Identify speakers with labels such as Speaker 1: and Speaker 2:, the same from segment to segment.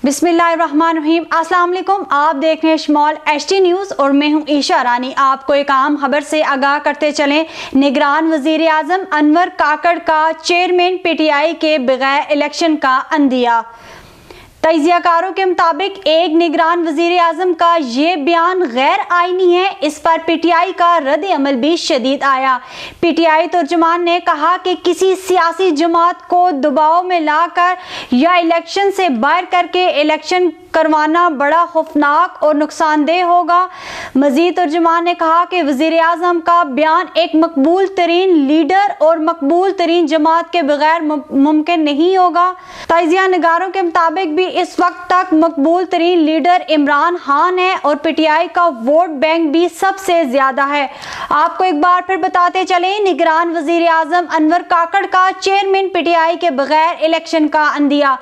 Speaker 1: बिस्मिल्लाहिर्रहमानिर्रहीम। अस्सलाम वालेकुम। आप देख रहे हैं स्मॉल एचटी न्यूज़ और मैं हूं ईशा रानी। आपको एक अहम खबर से आगाह करते चलें। निगरान वजीर आज़म अनवर काकड़ का चेयरमैन पीटीआई के बगैर इलेक्शन का अंदिया। तजियाकारों के मुताबिक एक निगरान वजीर आज़म का ये बयान गैर आईनी है। इस पर पीटीआई का रद्द अमल भी शदीद आया। पीटीआई तर्जुमान ने कहा कि किसी सियासी जमात को दबाव में लाकर या इलेक्शन से बाहर करके इलेक्शन करवाना बड़ा खौफनाक और नुकसानदेह होगा। मजीद तर्जुमान ने कहा कि वजीर आज़म का बयान एक मकबूल तरीन लीडर और मकबूल तरीन जमात के बगैर मुमकिन नहीं होगा। तजिया नगारों के मुताबिक भी इस वक्त तक मकबूल तरीन लीडर इमरान खान है और पीटीआई का वोट बैंक भी सबसे ज्यादा है। आपको एक बार फिर बताते चले, निगरान वजीर आज़म अनवर काकड़ का चेयरमैन पीटीआई के बगैर इलेक्शन का अंदिया।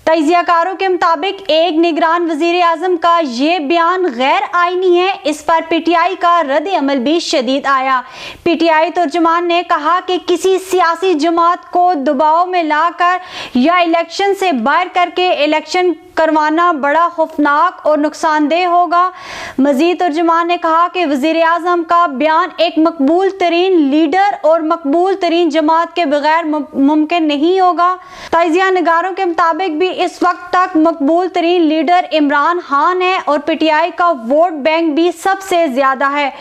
Speaker 1: तजियाकारों के मुताबिक एक निगरान वजीर आज़म का ये बयान गैर आईनी है। इस पर पीटीआई का रद्द अमल भी शदीद आया। पीटीआई तर्जुमान ने कहा कि किसी सियासी जमात को दबाव में लाकर या इलेक्शन से बाहर करके इलेक्शन करवाना बड़ा खौफनाक और नुकसानदेह होगा। मजीद तर्जुमान ने कहा कि वजीर आज़म का बयान एक मकबूल तरीन लीडर और मकबूल तरीन जमात के बगैर मुमकिन नहीं होगा। तजिया नगारों के मुताबिक भी इस वक्त तक मकबूल तरीन लीडर इमरान खान है और पीटीआई का वोट बैंक भी सबसे ज्यादा है।